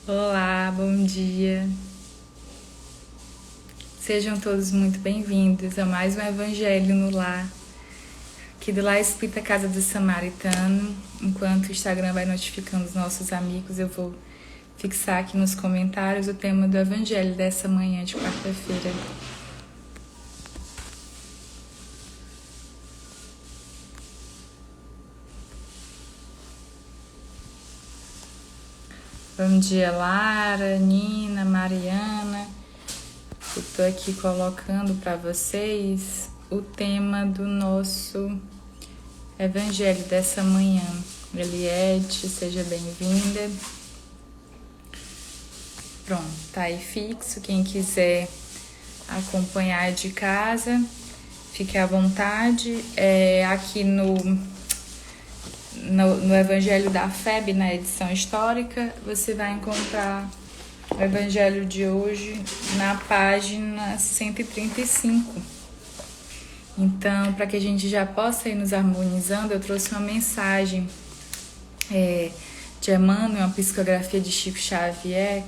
Olá, bom dia. Sejam todos muito bem-vindos a mais um Evangelho no Lar, aqui do Lar Espírita Casa do Samaritano. Enquanto o Instagram vai notificando os nossos amigos, eu vou fixar aqui nos comentários o tema do Evangelho dessa manhã de quarta-feira. Bom dia, Lara, Nina, Mariana. Eu estou aqui colocando para vocês o tema do nosso Evangelho dessa manhã. Eliette, seja bem-vinda. Pronto, tá aí fixo. Quem quiser acompanhar de casa, fique à vontade. Aqui no Evangelho da FEB, na edição histórica, você vai encontrar o Evangelho de hoje na página 135. Então, para que a gente já possa ir nos harmonizando, eu trouxe uma mensagem de Emmanuel, uma psicografia de Chico Xavier,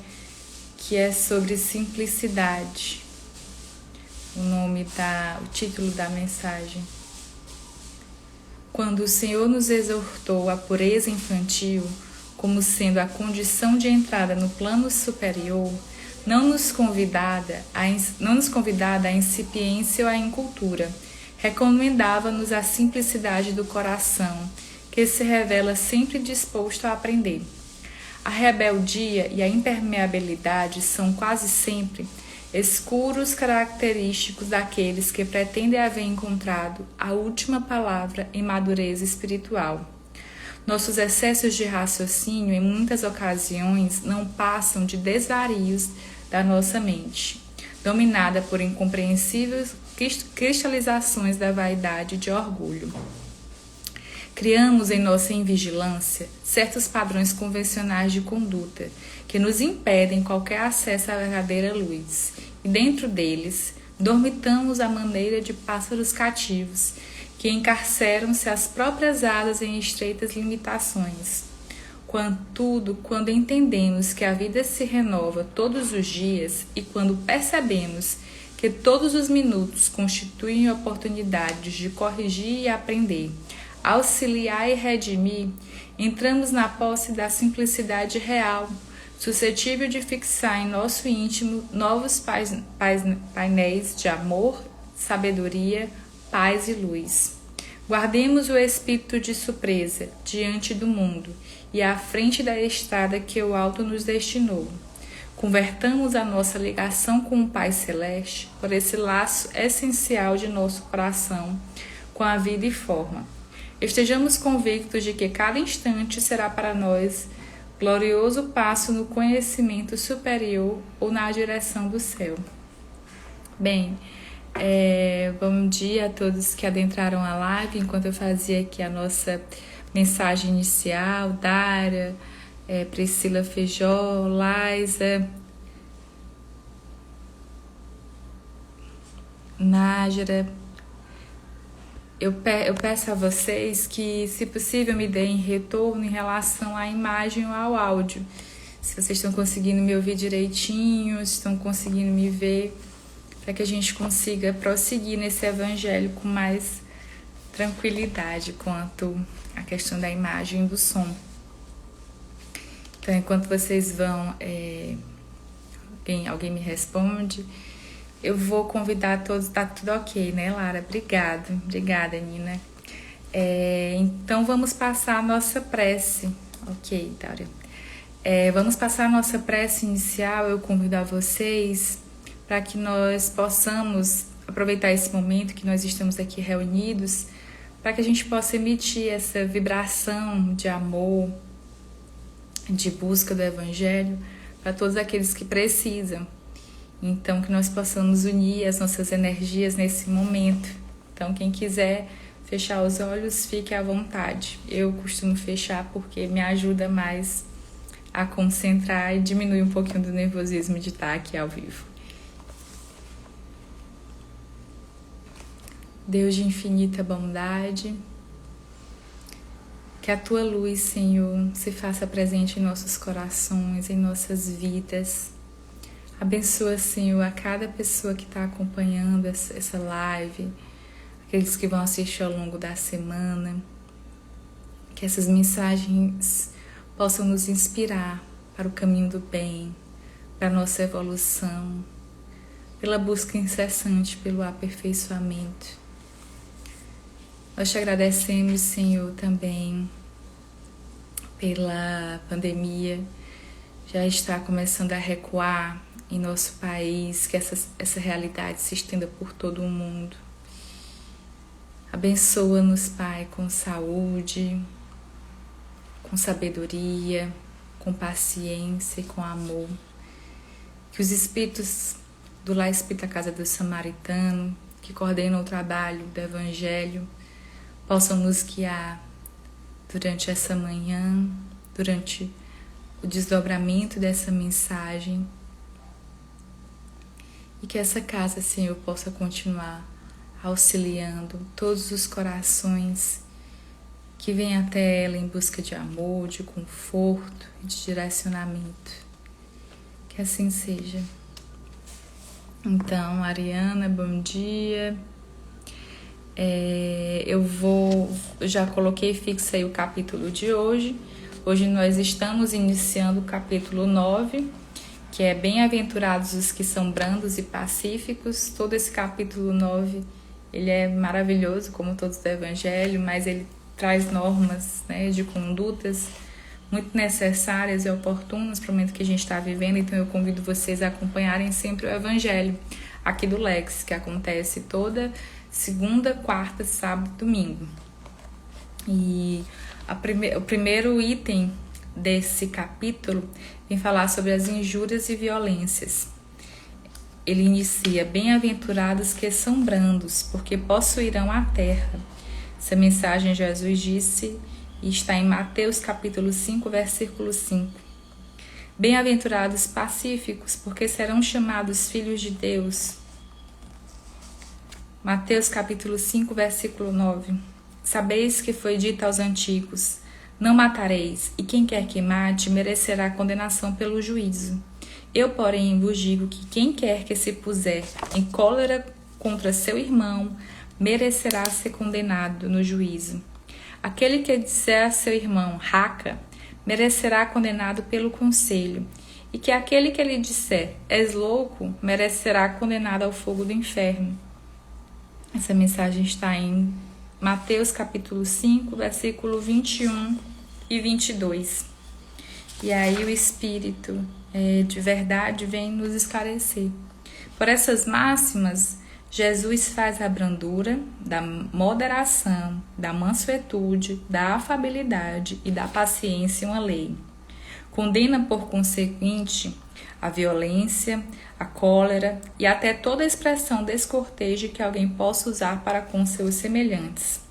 que é sobre simplicidade. O título da mensagem. Quando o Senhor nos exortou à pureza infantil, como sendo a condição de entrada no plano superior, não nos convidada à incipiência ou à incultura, recomendava-nos a simplicidade do coração, que se revela sempre disposto a aprender. A rebeldia e a impermeabilidade são quase sempre escuros característicos daqueles que pretendem haver encontrado a última palavra em madureza espiritual. Nossos excessos de raciocínio, em muitas ocasiões, não passam de desvarios da nossa mente, dominada por incompreensíveis cristalizações da vaidade e de orgulho. Criamos em nossa invigilância certos padrões convencionais de conduta que nos impedem qualquer acesso à verdadeira luz, e dentro deles dormitamos à maneira de pássaros cativos que encarceram-se às próprias asas em estreitas limitações. Contudo, quando entendemos que a vida se renova todos os dias e quando percebemos que todos os minutos constituem oportunidades de corrigir e aprender, auxiliar e redimir, entramos na posse da simplicidade real, suscetível de fixar em nosso íntimo novos painéis de amor, sabedoria, paz e luz. Guardemos o espírito de surpresa diante do mundo e à frente da estrada que o alto nos destinou. Convertamos a nossa ligação com o Pai Celeste por esse laço essencial de nosso coração com a vida e forma. Estejamos convictos de que cada instante será para nós glorioso passo no conhecimento superior ou na direção do céu. Bem, bom dia a todos que adentraram a live enquanto eu fazia aqui a nossa mensagem inicial. Dara, Priscila Feijó, Laisa, Nájera. Eu peço a vocês que, se possível, me deem retorno em relação à imagem ou ao áudio. Se vocês estão conseguindo me ouvir direitinho, se estão conseguindo me ver, para que a gente consiga prosseguir nesse evangelho com mais tranquilidade quanto à questão da imagem e do som. Então, enquanto vocês vão, alguém me responde, eu vou convidar todos, tá tudo ok, né, Lara? Obrigada, Nina. Então, vamos passar a nossa prece. Ok, Dária. Vamos passar a nossa prece inicial. Eu convido a vocês para que nós possamos aproveitar esse momento que nós estamos aqui reunidos, para que a gente possa emitir essa vibração de amor, de busca do Evangelho para todos aqueles que precisam. Então, que nós possamos unir as nossas energias nesse momento. Então, quem quiser fechar os olhos, fique à vontade. Eu costumo fechar porque me ajuda mais a concentrar e diminui um pouquinho do nervosismo de estar aqui ao vivo. Deus de infinita bondade, Que a Tua luz, Senhor, se faça presente em nossos corações, em nossas vidas. Abençoa, Senhor, a cada pessoa que está acompanhando essa live, aqueles que vão assistir ao longo da semana. Que essas mensagens possam nos inspirar para o caminho do bem, para a nossa evolução, pela busca incessante pelo aperfeiçoamento. Nós te agradecemos, Senhor, também pela pandemia. Já está começando a recuar em nosso país, que essa realidade se estenda por todo o mundo. Abençoa-nos, Pai, com saúde, com sabedoria, com paciência e com amor. Que os espíritos do Lar Espírita Casa do Samaritano, que coordenam o trabalho do Evangelho, possam nos guiar durante essa manhã, durante o desdobramento dessa mensagem, e que essa casa, Senhor, possa continuar auxiliando todos os corações que vêm até ela em busca de amor, de conforto e de direcionamento. Que assim seja. Então, Ariana, bom dia. Eu já coloquei, fixei o capítulo de hoje. Hoje nós estamos iniciando o capítulo 9, que é Bem-aventurados os que são brandos e pacíficos. Todo esse capítulo 9, ele é maravilhoso, como todos do Evangelho, mas ele traz normas, né, de condutas muito necessárias e oportunas para o momento que a gente está vivendo. Então eu convido vocês a acompanharem sempre o Evangelho aqui do Lex, que acontece toda segunda, quarta, sábado e domingo. E o primeiro item desse capítulo vem falar sobre as injúrias e violências. Ele inicia: bem-aventurados que são brandos, porque possuirão a terra. Essa mensagem Jesus disse e está em Mateus capítulo 5, versículo 5. Bem-aventurados pacíficos, porque serão chamados filhos de Deus. Mateus capítulo 5, versículo 9. Sabeis que foi dito aos antigos: não matareis, e quem quer que mate merecerá condenação pelo juízo. Eu, porém, vos digo que quem quer que se puser em cólera contra seu irmão merecerá ser condenado no juízo. Aquele que disser a seu irmão, raca, merecerá condenado pelo conselho, e que aquele que lhe disser, és louco, merecerá condenado ao fogo do inferno. Essa mensagem está em Mateus capítulo 5, versículo 21 e 22. E aí o Espírito de verdade vem nos esclarecer. Por essas máximas, Jesus faz a brandura, da moderação, da mansuetude, da afabilidade e da paciência uma lei. Condena, por conseguinte, a violência, a cólera e até toda expressão descortês que alguém possa usar para com seus semelhantes.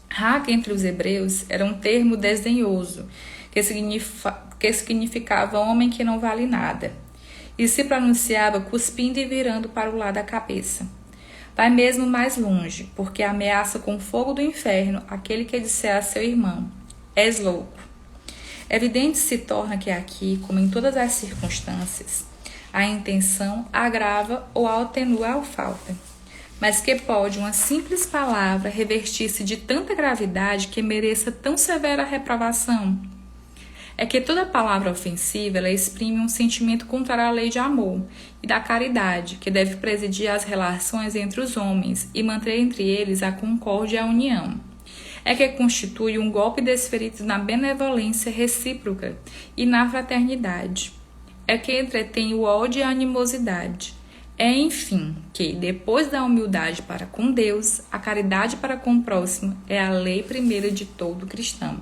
Raca entre os hebreus era um termo desdenhoso, que significava homem que não vale nada, e se pronunciava cuspindo e virando para o lado da cabeça. Vai mesmo mais longe, porque ameaça com o fogo do inferno aquele que disser a seu irmão, és louco. Evidente se torna que aqui, como em todas as circunstâncias, a intenção agrava ou atenua a falta, mas que pode uma simples palavra revestir-se de tanta gravidade que mereça tão severa reprovação. É que toda palavra ofensiva ela exprime um sentimento contrário à lei de amor e da caridade, que deve presidir as relações entre os homens e manter entre eles a concórdia e a união. É que constitui um golpe desferido na benevolência recíproca e na fraternidade. É que entretém o ódio e a animosidade. É, enfim, que, depois da humildade para com Deus, a caridade para com o próximo é a lei primeira de todo cristão.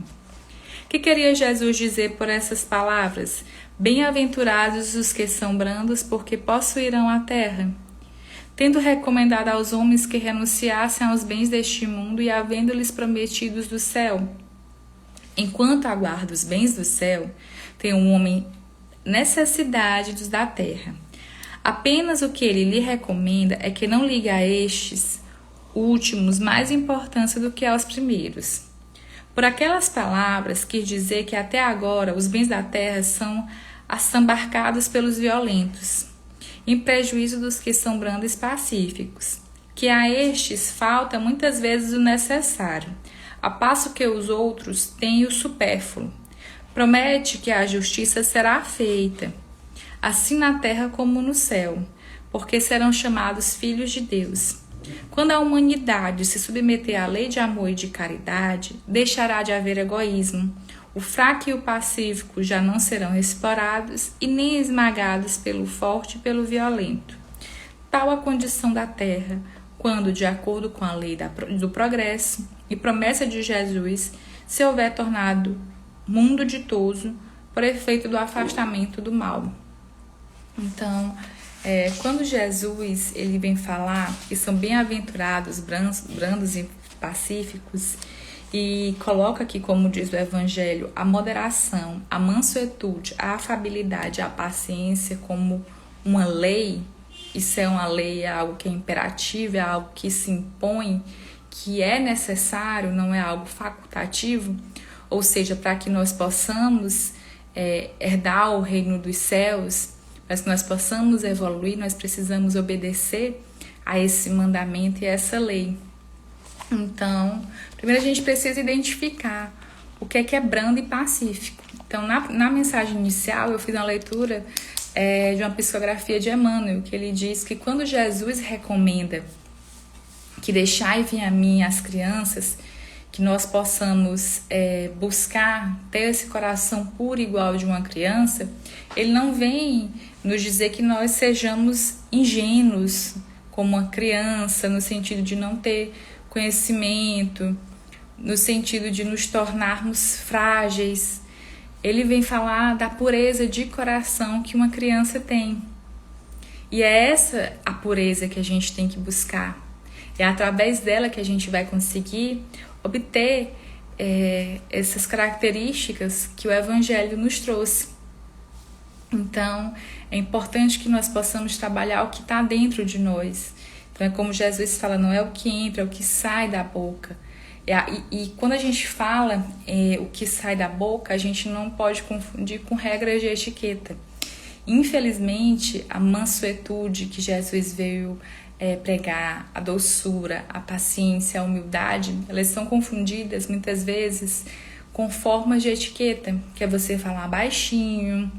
O que queria Jesus dizer por essas palavras? Bem-aventurados os que são brandos, porque possuirão a terra. Tendo recomendado aos homens que renunciassem aos bens deste mundo e havendo-lhes prometidos do céu. Enquanto aguarda os bens do céu, tem um homem necessidade dos da terra. Apenas o que ele lhe recomenda é que não ligue a estes últimos mais importância do que aos primeiros. Por aquelas palavras, quis dizer que até agora os bens da terra são assambarcados pelos violentos, em prejuízo dos que são brandos e pacíficos, que a estes falta muitas vezes o necessário, a passo que os outros têm o supérfluo. Promete que a justiça será feita, assim na terra como no céu, porque serão chamados filhos de Deus. Quando a humanidade se submeter à lei de amor e de caridade, deixará de haver egoísmo. O fraco e o pacífico já não serão explorados e nem esmagados pelo forte e pelo violento. Tal a condição da terra, quando, de acordo com a lei do progresso e promessa de Jesus, se houver tornado mundo ditoso por efeito do afastamento do mal. Então, quando Jesus ele vem falar que são bem-aventurados, brandos e pacíficos, e coloca aqui, como diz o Evangelho, a moderação, a mansuetude, a afabilidade, a paciência como uma lei, isso é uma lei, é algo que é imperativo, é algo que se impõe, que é necessário, não é algo facultativo, ou seja, para que nós possamos herdar o reino dos céus, para que nós possamos evoluir, nós precisamos obedecer a esse mandamento e a essa lei. Então, primeiro a gente precisa identificar o que é brando e pacífico. Então, na mensagem inicial, eu fiz uma leitura de uma psicografia de Emmanuel, que ele diz que quando Jesus recomenda que deixai vir a mim as crianças, que nós possamos buscar ter esse coração puro igual de uma criança, ele não vem nos dizer que nós sejamos ingênuos como uma criança, no sentido de não ter conhecimento, no sentido de nos tornarmos frágeis. Ele vem falar da pureza de coração que uma criança tem. E é essa a pureza que a gente tem que buscar. É através dela que a gente vai conseguir obter essas características que o Evangelho nos trouxe. Então, é importante que nós possamos trabalhar o que está dentro de nós. Então, é como Jesus fala, não é o que entra, é o que sai da boca. E quando a gente fala o que sai da boca, a gente não pode confundir com regras de etiqueta. Infelizmente, a mansuetude que Jesus veio pregar, a doçura, a paciência, a humildade, elas são confundidas muitas vezes com formas de etiqueta, que é você falar baixinho,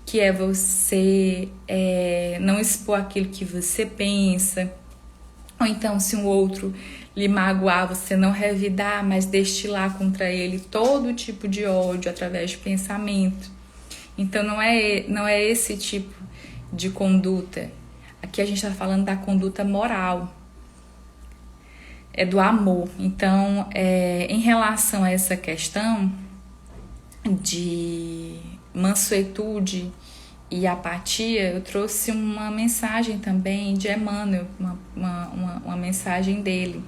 que é você não expor aquilo que você pensa, ou então se um outro lhe magoar, você não revidar, mas destilar contra ele todo tipo de ódio através de pensamento. Então não é esse tipo de conduta. Aqui a gente está falando da conduta moral, é do amor. Então, em relação a essa questão de mansuetude e apatia, eu trouxe uma mensagem também de Emmanuel, uma mensagem dele,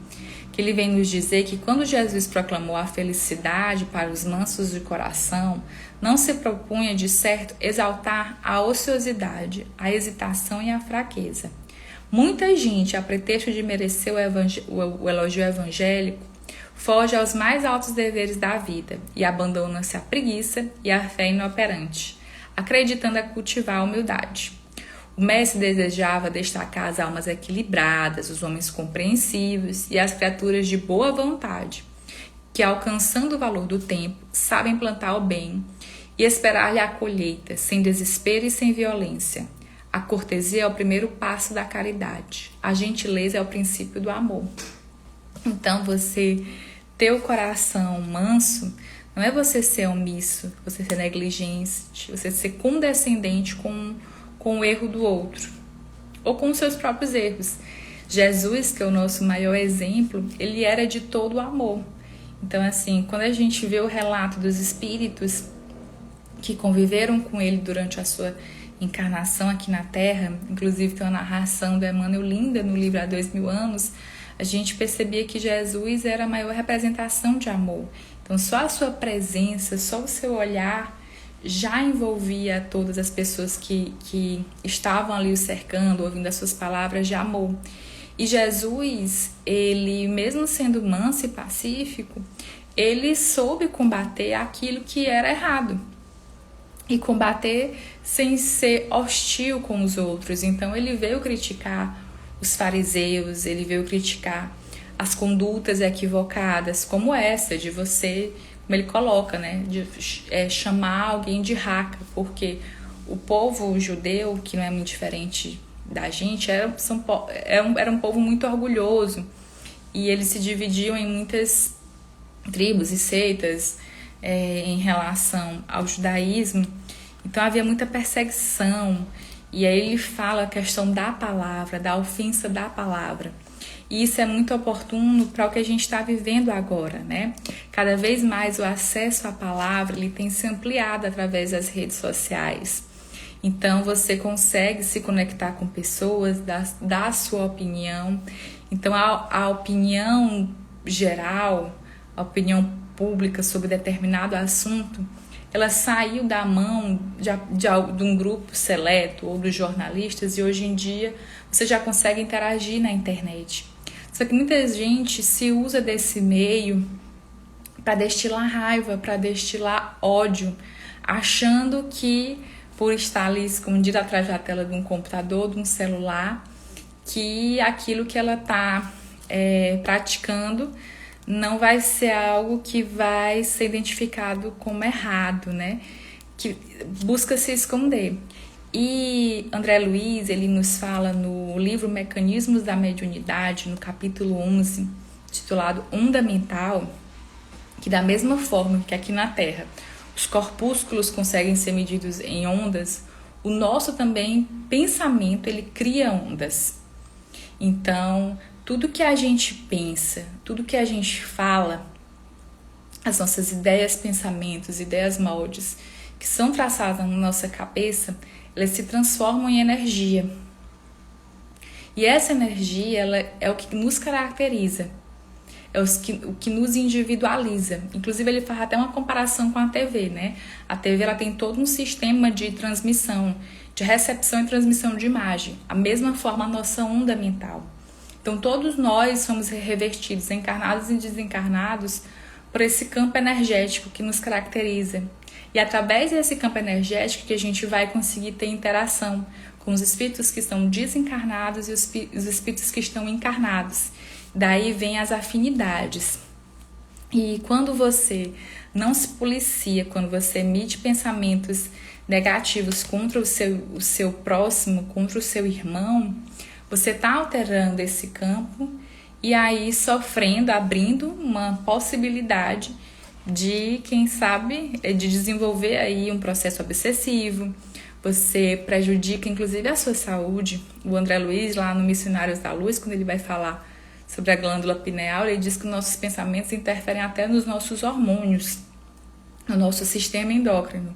que ele vem nos dizer que quando Jesus proclamou a felicidade para os mansos de coração, não se propunha, de certo, exaltar a ociosidade, a hesitação e a fraqueza. Muita gente, a pretexto de merecer o elogio evangélico, foge aos mais altos deveres da vida e abandona-se à preguiça e à fé inoperante, acreditando a cultivar a humildade. O mestre desejava destacar as almas equilibradas, os homens compreensivos e as criaturas de boa vontade, que, alcançando o valor do tempo, sabem plantar o bem e esperar-lhe a colheita, sem desespero e sem violência. A cortesia é o primeiro passo da caridade. A gentileza é o princípio do amor. Então, você ter o coração manso não é você ser omisso, você ser negligente, você ser condescendente com o erro do outro ou com os seus próprios erros. Jesus, que é o nosso maior exemplo, ele era de todo amor. Então, assim, quando a gente vê o relato dos espíritos que conviveram com ele durante a sua encarnação aqui na Terra, inclusive tem uma narração do Emmanuel linda no livro Há 2000 anos, a gente percebia que Jesus era a maior representação de amor. Então, só a sua presença, só o seu olhar já envolvia todas as pessoas que estavam ali o cercando, ouvindo as suas palavras de amor. E Jesus, ele, mesmo sendo manso e pacífico, ele soube combater aquilo que era errado. E combater sem ser hostil com os outros. Então ele veio criticar os fariseus, ele veio criticar as condutas equivocadas, como essa de você, como ele coloca, né, de chamar alguém de raca, porque o povo judeu, que não é muito diferente da gente, era um povo muito orgulhoso, e eles se dividiam em muitas tribos e seitas em relação ao judaísmo. Então havia muita perseguição, e aí ele fala a questão da palavra, da ofensa da palavra. E isso é muito oportuno para o que a gente está vivendo agora, né? Cada vez mais o acesso à palavra ele tem se ampliado através das redes sociais. Então você consegue se conectar com pessoas, dar a sua opinião. Então a opinião geral, a opinião pública sobre determinado assunto, ela saiu da mão de um grupo seleto ou dos jornalistas, e hoje em dia você já consegue interagir na internet. Só que muita gente se usa desse meio para destilar raiva, para destilar ódio, achando que por estar ali escondida atrás da tela de um computador, de um celular, que aquilo que ela está praticando não vai ser algo que vai ser identificado como errado, né? Que busca se esconder. E André Luiz, ele nos fala no livro Mecanismos da Mediunidade, no capítulo 11, titulado Onda Mental, que da mesma forma que aqui na Terra os corpúsculos conseguem ser medidos em ondas, o nosso também pensamento, ele cria ondas. Então, tudo que a gente pensa, tudo que a gente fala, as nossas ideias, pensamentos, ideias moldes, que são traçadas na nossa cabeça, elas se transformam em energia. E essa energia ela é o que nos caracteriza, é o que nos individualiza. Inclusive, ele faz até uma comparação com a TV, né? A TV ela tem todo um sistema de transmissão, de recepção e transmissão de imagem. A mesma forma, a nossa onda mental. Então, todos nós somos revertidos, encarnados e desencarnados, por esse campo energético que nos caracteriza. E através desse campo energético que a gente vai conseguir ter interação com os espíritos que estão desencarnados e os espíritos que estão encarnados. Daí vem as afinidades. E quando você não se policia, quando você emite pensamentos negativos contra o seu próximo, contra o seu irmão, você está alterando esse campo e aí sofrendo, abrindo uma possibilidade de, quem sabe, de desenvolver aí um processo obsessivo. Você prejudica inclusive a sua saúde. O André Luiz, lá no Missionários da Luz, quando ele vai falar sobre a glândula pineal, ele diz que nossos pensamentos interferem até nos nossos hormônios, no nosso sistema endócrino.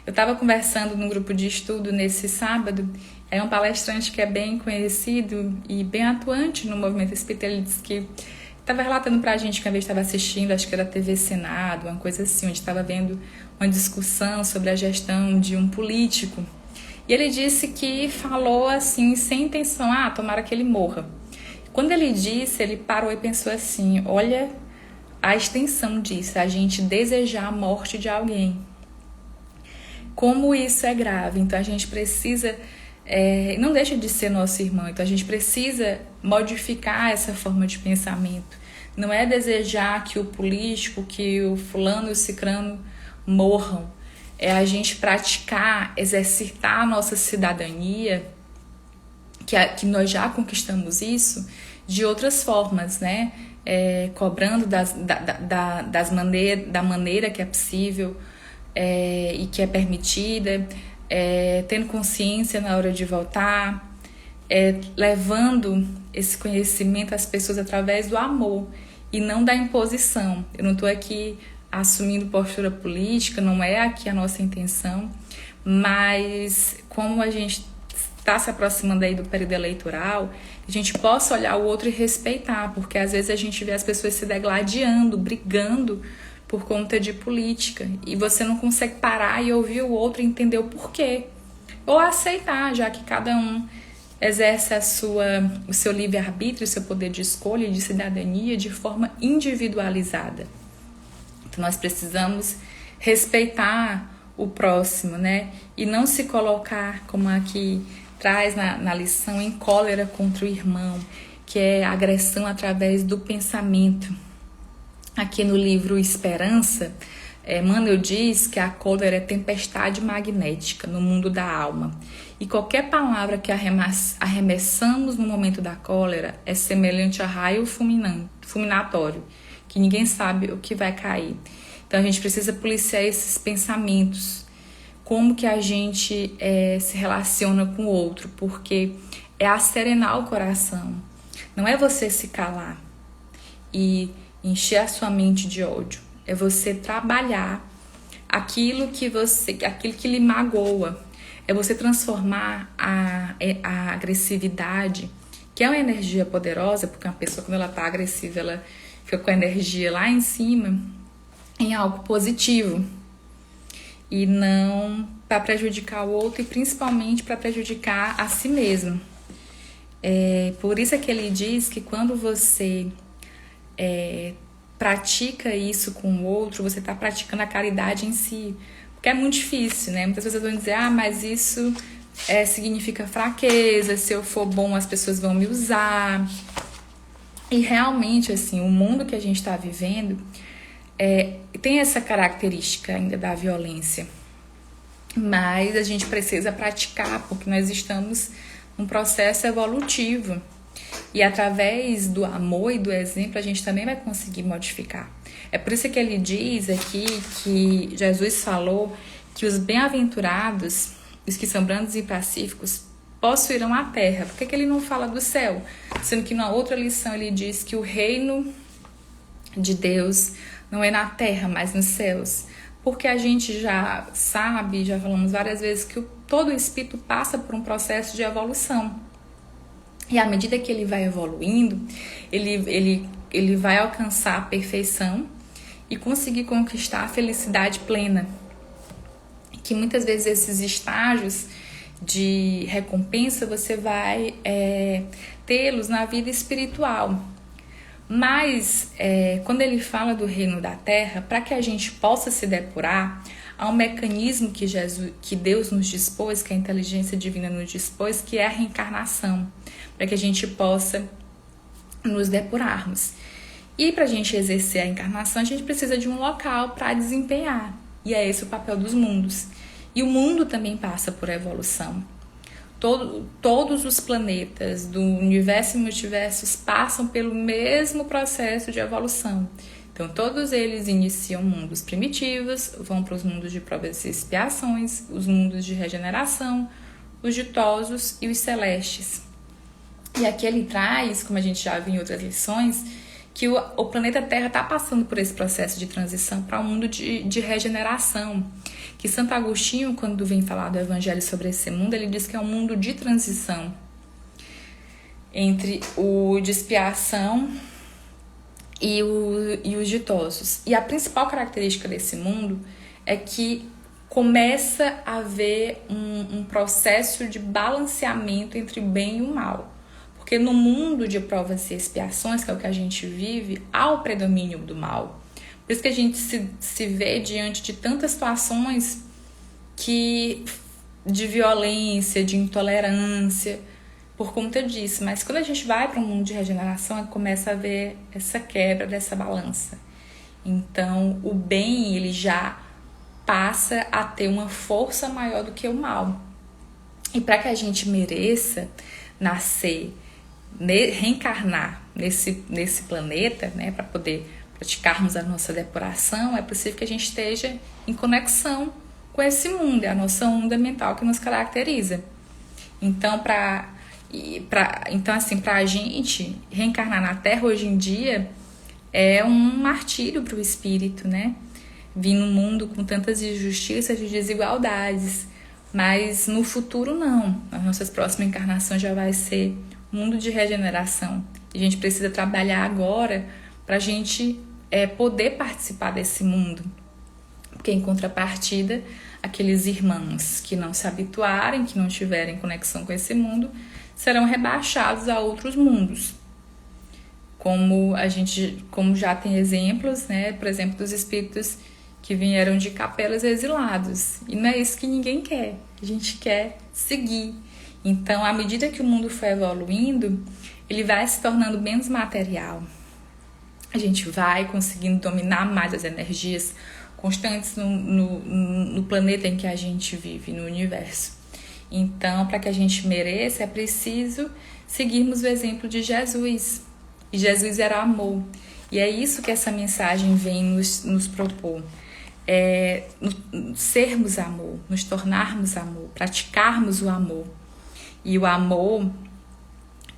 Eu estava conversando num grupo de estudo nesse sábado, é um palestrante que é bem conhecido e bem atuante no movimento espírita. Ele disse que estava relatando pra gente que uma vez estava assistindo, acho que era TV Senado, uma coisa assim, onde estava vendo uma discussão sobre a gestão de um político. E ele disse que falou assim, sem intenção, tomara que ele morra. Quando ele disse, ele parou e pensou assim, olha a extensão disso, a gente desejar a morte de alguém. Como isso é grave. Então a gente precisa, não deixa de ser nosso irmão, então a gente precisa modificar essa forma de pensamento. Não é desejar que o político, que o fulano e o cicrano morram. É a gente praticar, exercitar a nossa cidadania, que nós já conquistamos isso, de outras formas, né? Cobrando da maneira que é possível e que é permitida, tendo consciência na hora de voltar, levando esse conhecimento às pessoas através do amor e não da imposição. Eu não estou aqui assumindo postura política, não é aqui a nossa intenção, mas como a gente está se aproximando aí do período eleitoral, a gente possa olhar o outro e respeitar, porque às vezes a gente vê as pessoas se degladiando, brigando por conta de política, e você não consegue parar e ouvir o outro e entender o porquê, ou aceitar, já que cada um exerce o seu livre-arbítrio, o seu poder de escolha e de cidadania de forma individualizada. Então nós precisamos respeitar o próximo, né? E não se colocar, como aqui traz na lição, em cólera contra o irmão, que é agressão através do pensamento. Aqui no livro Esperança, Emmanuel diz que a cólera é tempestade magnética no mundo da alma. E qualquer palavra que arremessamos no momento da cólera é semelhante a raio fulminatório, que ninguém sabe o que vai cair. Então a gente precisa policiar esses pensamentos. Como que a gente se relaciona com o outro, porque é acerenar o coração. Não é você se calar e encher a sua mente de ódio. É você trabalhar aquilo que lhe magoa. É você transformar a agressividade, que é uma energia poderosa, porque uma pessoa, quando ela está agressiva, ela fica com a energia lá em cima, em algo positivo. E não para prejudicar o outro e principalmente para prejudicar a si mesmo. Por isso é que ele diz que quando você pratica isso com o outro, você está praticando a caridade em si. Porque é muito difícil, né? Muitas pessoas vão dizer, mas isso significa fraqueza, se eu for bom as pessoas vão me usar. E realmente, assim, o mundo que a gente está vivendo tem essa característica ainda da violência. Mas a gente precisa praticar, porque nós estamos num processo evolutivo. E através do amor e do exemplo, a gente também vai conseguir modificar. É por isso que ele diz aqui que Jesus falou que os bem-aventurados, os que são brandos e pacíficos, possuirão a terra. Por que ele não fala do céu? Sendo que na outra lição ele diz que o reino de Deus não é na terra, mas nos céus. Porque a gente já sabe, já falamos várias vezes, que todo espírito passa por um processo de evolução. E à medida que ele vai evoluindo, ele vai alcançar a perfeição e conseguir conquistar a felicidade plena. Que muitas vezes esses estágios de recompensa você vai tê-los na vida espiritual. Mas quando ele fala do reino da terra, para que a gente possa se depurar, há um mecanismo que Deus nos dispôs, que a inteligência divina nos dispôs, que é a reencarnação, para que a gente possa nos depurarmos. E para a gente exercer a encarnação, a gente precisa de um local para desempenhar. E é esse o papel dos mundos. E o mundo também passa por evolução. Todos os planetas do universo e multiversos passam pelo mesmo processo de evolução. Então, todos eles iniciam mundos primitivos, vão para os mundos de provas e expiações, os mundos de regeneração, os ditosos e os celestes. E aqui ele traz, como a gente já viu em outras lições, que o planeta Terra está passando por esse processo de transição para um mundo de regeneração. Que Santo Agostinho, quando vem falar do Evangelho sobre esse mundo, ele diz que é um mundo de transição entre o de expiação e os ditosos. E a principal característica desse mundo é que começa a haver um processo de balanceamento entre o bem e o mal. Porque no mundo de provas e expiações, que é o que a gente vive, há o predomínio do mal. Por isso que a gente se vê diante de tantas situações de violência, de intolerância, por conta disso. Mas quando a gente vai para um mundo de regeneração, começa a ver essa quebra dessa balança. Então, o bem, ele já passa a ter uma força maior do que o mal. E para que a gente mereça nascer, reencarnar nesse planeta, né, para poder praticarmos a nossa depuração, é possível que a gente esteja em conexão com esse mundo, é a nossa onda mental que nos caracteriza. Então, para a gente reencarnar na Terra hoje em dia é um martírio para o espírito, né? Vir num mundo com tantas injustiças e desigualdades, mas no futuro não. As nossas próximas encarnações já vai ser um mundo de regeneração. E a gente precisa trabalhar agora para a gente poder participar desse mundo. Porque em contrapartida, aqueles irmãos que não se habituarem, que não tiverem conexão com esse mundo, serão rebaixados a outros mundos, como já tem exemplos, né, por exemplo, dos espíritos que vieram de capelas exilados. E não é isso que ninguém quer. A gente quer seguir. Então, à medida que o mundo foi evoluindo, ele vai se tornando menos material. A gente vai conseguindo dominar mais as energias constantes no planeta em que a gente vive, no universo. Então, para que a gente mereça, é preciso seguirmos o exemplo de Jesus. E Jesus era amor. E é isso que essa mensagem vem nos propor. Sermos amor, nos tornarmos amor, praticarmos o amor. E o amor,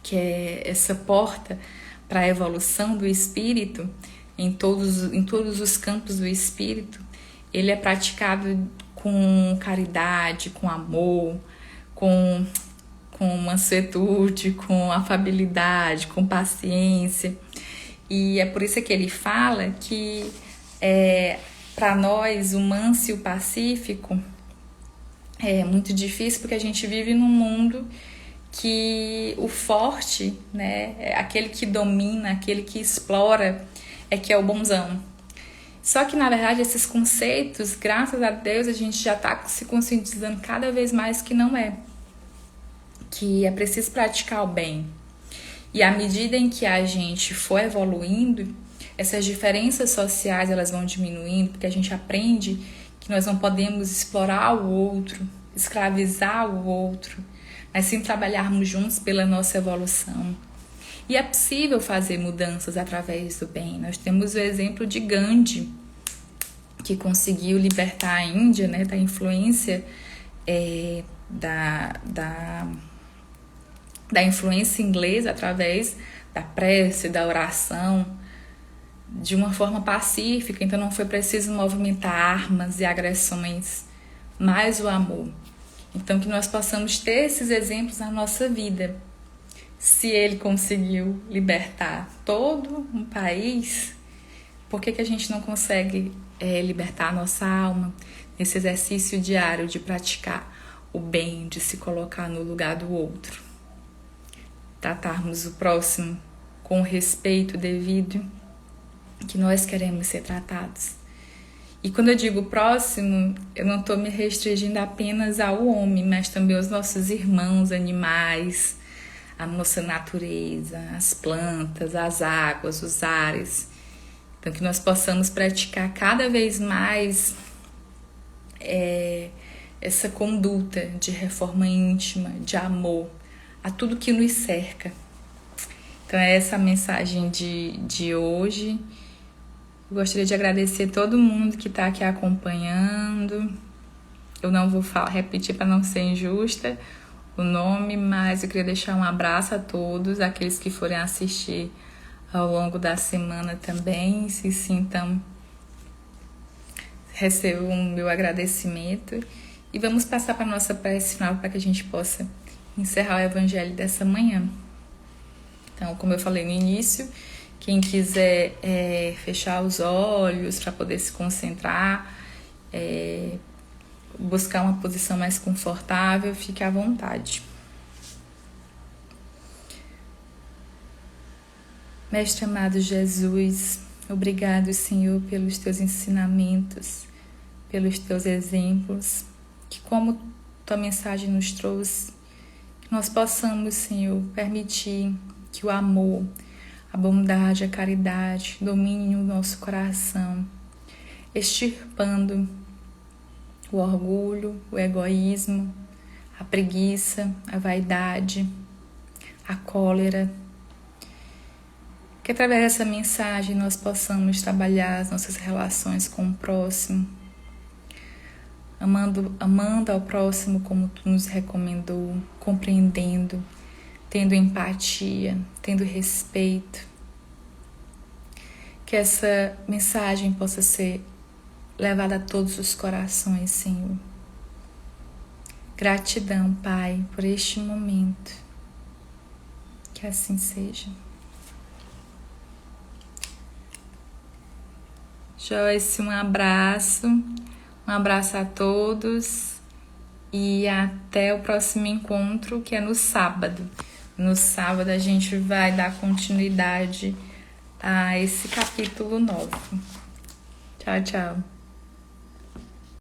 que é essa porta para a evolução do espírito, em todos os campos do espírito, ele é praticado com caridade, com amor, com mansuetude, com afabilidade, com paciência. E é por isso que ele fala que para nós o manso e o pacífico é muito difícil, porque a gente vive num mundo que o forte, né, aquele que domina, aquele que explora, que é o bonzão. Só que, na verdade, esses conceitos, graças a Deus, a gente já está se conscientizando cada vez mais que não é. Que é preciso praticar o bem. E à medida em que a gente for evoluindo, essas diferenças sociais elas vão diminuindo, porque a gente aprende que nós não podemos explorar o outro, escravizar o outro, mas sim trabalharmos juntos pela nossa evolução. E é possível fazer mudanças através do bem. Nós temos o exemplo de Gandhi, que conseguiu libertar a Índia, né, da influência da influência inglesa através da prece, da oração, de uma forma pacífica. Então não foi preciso movimentar armas e agressões, mas o amor. Então que nós possamos ter esses exemplos na nossa vida. Se ele conseguiu libertar todo um país, por que a gente não consegue libertar a nossa alma nesse exercício diário de praticar o bem, de se colocar no lugar do outro? Tratarmos o próximo com o respeito devido que nós queremos ser tratados. E quando eu digo próximo, eu não estou me restringindo apenas ao homem, mas também aos nossos irmãos animais, a nossa natureza, as plantas, as águas, os ares. Então que nós possamos praticar cada vez mais essa conduta de reforma íntima, de amor a tudo que nos cerca. Então é essa a mensagem de hoje. Eu gostaria de agradecer todo mundo que está aqui acompanhando. Eu não vou repetir para não ser injusta o nome, mas eu queria deixar um abraço a todos, aqueles que forem assistir ao longo da semana também, se sintam, recebam o meu agradecimento. E vamos passar para a nossa prece final para que a gente possa encerrar o evangelho dessa manhã. Então, como eu falei no início, quem quiser fechar os olhos para poder se concentrar, buscar uma posição mais confortável, fique à vontade. Mestre amado Jesus, obrigado, Senhor, pelos teus ensinamentos, pelos teus exemplos, que como tua mensagem nos trouxe, que nós possamos, Senhor, permitir que o amor, a bondade, a caridade dominem o nosso coração, extirpando o orgulho, o egoísmo, a preguiça, a vaidade, a cólera. Que através dessa mensagem nós possamos trabalhar as nossas relações com o próximo, amando ao próximo como tu nos recomendou, compreendendo, tendo empatia, tendo respeito. Que essa mensagem possa ser levada a todos os corações, Senhor. Gratidão, Pai, por este momento. Que assim seja. Joyce, um abraço a todos e até o próximo encontro, que é no sábado. No sábado a gente vai dar continuidade a esse capítulo novo. Tchau, tchau.